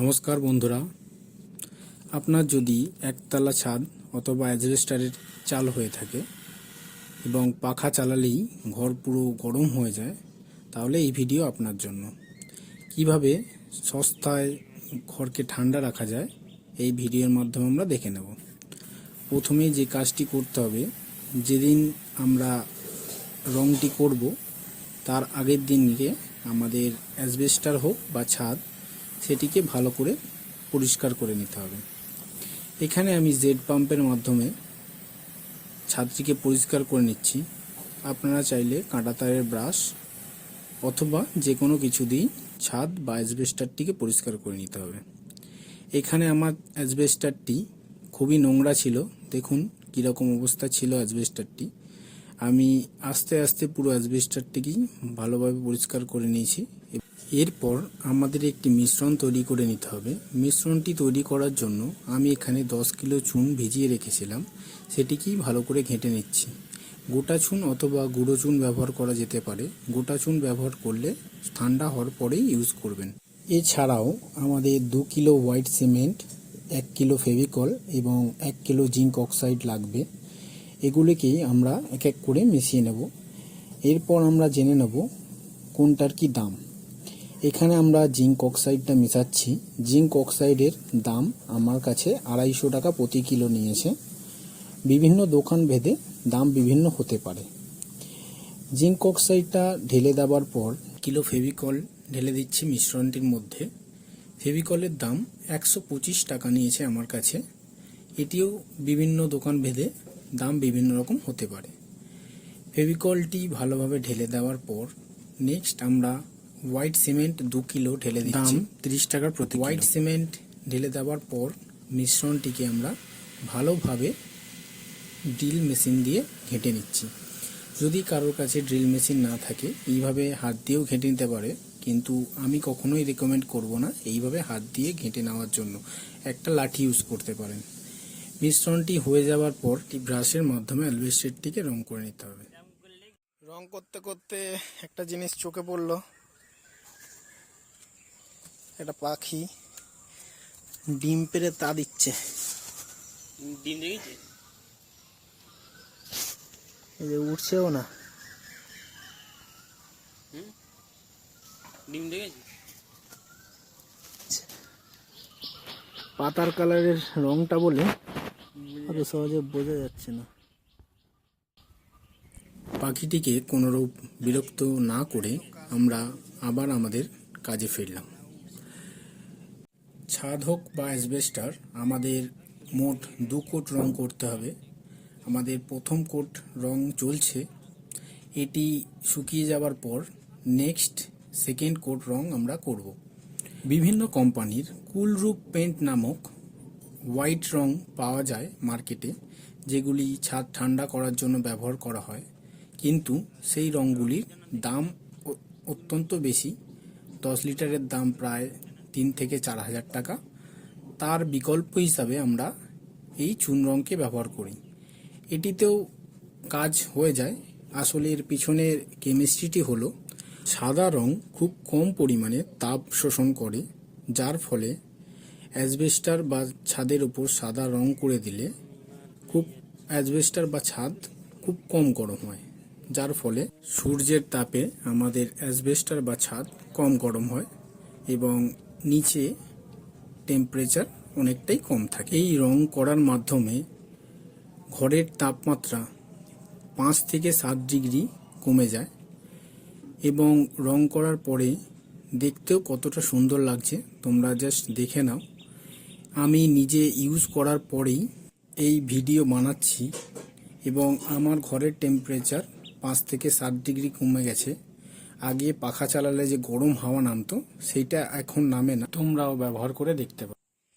নমস্কার বন্ধুরা, আপনার যদি একতলা ছাদ অথবা অ্যাজবেস্টারের চাল হয়ে থাকে এবং পাখা চালালেই ঘর পুরো গরম হয়ে যায়, তাহলে এই ভিডিও আপনার জন্য। কিভাবে সস্তায় ঘরকে ঠান্ডা রাখা যায় এই ভিডিওর মাধ্যমে আমরা দেখে নেব। প্রথমেই যে কাজটি করতে হবে, যেদিন আমরা রংটি করব তার আগের দিনকে আমাদের অ্যাজবেস্টার হোক বা ছাদ, সেটিকে ভালো করে পরিষ্কার করে নিতে হবে। এখানে আমি জেড পাম্পের মাধ্যমে ছাদটিকে পরিষ্কার করে নিচ্ছি। আপনারা চাইলে কাঁটা তারের ব্রাশ অথবা যে কোনো কিছু দিয়েই ছাদ বা অ্যাজবেস্টারটিকে পরিষ্কার করে নিতে হবে। এখানে আমার অ্যাজবেস্টারটি খুবই নোংরা ছিল, দেখুন কীরকম অবস্থা ছিল অ্যাজবেস্টারটি। আমি আস্তে আস্তে পুরো অ্যাজবেস্টারটিকেই ভালোভাবে পরিষ্কার করে নিয়েছি। এরপর আমাদের একটি মিশ্রণ তৈরি করে নিতে হবে। মিশ্রণটি তৈরি করার জন্য আমি এখানে 10 কিলো চুন ভিজিয়ে রেখেছিলাম, সেটিকেই ভালো করে ঘেঁটে নিচ্ছি। গোটা চুন অথবা গুঁড়ো চুন ব্যবহার করা যেতে পারে। গোটা চুন ব্যবহার করলে ঠান্ডা হওয়ার পরেই ইউজ করবেন। এছাড়াও আমাদের 2 kilo white cement, 1 kilo Fevicol এবং 1 কিলো জিঙ্ক অক্সাইড লাগবে। এগুলিকেই আমরা এক এক করে মিশিয়ে নেব। এরপর আমরা জেনে নেব কোনটার কি দাম। এখানে আমরা জিঙ্ক অক্সাইডটা মেশাচ্ছি। জিঙ্ক অক্সাইডের দাম আমার কাছে 250 টাকা প্রতি কিলো নিয়েছে। বিভিন্ন দোকান ভেদে দাম বিভিন্ন হতে পারে। জিঙ্ক অক্সাইডটা ঢেলে দেওয়ার পর কিলো ফেভিকল ঢেলে দিচ্ছি মিশ্রণটির মধ্যে। ফেভিকলের দাম 125 টাকা নিয়েছে আমার কাছে। এটিও বিভিন্ন দোকান ভেদে দাম বিভিন্ন রকম হতে পারে। ফেভিকলটি ভালোভাবে ঢেলে দেওয়ার পর নেক্সট আমরা হোয়াইট সিমেন্ট 2 কিলো ঢেলে দিচ্ছি, 30 টাকা প্রতি। হোয়াইট সিমেন্ট ঢেলে দেওয়ার পর মিশ্রণটিকে আমরা ভালোভাবে ড্রিল মেশিন দিয়ে ঘেঁটে নিচ্ছি। যদি কারোর কাছে ড্রিল মেশিন না থাকে এইভাবে হাত দিয়েও ঘেঁটে নিতে পারে, কিন্তু আমি কখনোই রেকমেন্ড করব না এইভাবে হাত দিয়ে ঘেঁটে নেওয়ার জন্য। একটা লাঠি ইউজ করতে পারেন। মিশ্রণটি হয়ে যাওয়ার পর ব্রাশের মাধ্যমে অ্যালবেস্টারটিকে রং করে নিতে হবে। রং করতে করতে একটা জিনিস চোখে পড়লো, একটা পাখি ডিম পেড়ে তা দিচ্ছে। ডিম দেখেছি, এই যে উঠছেও না। ডিম দেখেছি। পাতার কালারের রংটা বলে অত সহজে বোঝা যাচ্ছে না। পাখিটিকে কোনোরূপ বিরক্ত না করে আমরা আবার আমাদের কাজে ফিরলাম। ছাদ হোক বা অ্যাসবেস্টার, আমাদের মোট 2 কোট রং করতে হবে। আমাদের প্রথম কোট রং চলছে, এটি শুকিয়ে যাওয়ার পর নেক্সট সেকেন্ড কোট রং আমরা করব। বিভিন্ন কোম্পানির কুলরূপ পেন্ট নামক হোয়াইট রং পাওয়া যায় মার্কেটে, যেগুলি ছাদ ঠান্ডা করার জন্য ব্যবহার করা হয়, কিন্তু সেই রঙগুলির দাম অত্যন্ত বেশি। 10 লিটারের দাম প্রায় 3 থেকে 4 হাজার টাকা। তার বিকল্প হিসাবে আমরা এই চুন রঙকে ব্যবহার করি। এটিতেও কাজ হয়ে যায়। আসলে এর পিছনের কেমিস্ট্রিটি হলো, সাদা রং খুব কম পরিমাণে তাপ শোষণ করে, যার ফলে অ্যাসবেস্টার বা ছাদের উপর সাদা রং করে দিলে অ্যাসবেস্টার বা ছাদ খুব কম গরম হয়, যার ফলে সূর্যের তাপে আমাদের অ্যাসবেস্টার বা ছাদ কম গরম হয় এবং নিচে টেম্পারেচার অনেকটাই কম থাকে। এই রং করার মাধ্যমে ঘরের তাপমাত্রা 5 থেকে 7 ডিগ্রি কমে যায় এবং রং করার পরে দেখতেও কতটা সুন্দর লাগছে তোমরা জাস্ট দেখে নাও। আমি নিজে ইউজ করার পরেই এই ভিডিও বানাচ্ছি এবং আমার ঘরের টেম্পারেচার 5 থেকে 7 ডিগ্রি কমে গেছে। আগে পাখা চালালে যে গরম হাওয়া নামতো, সেইটা এখন নামে না। তোমরাও ব্যবহার করে দেখতে পারো।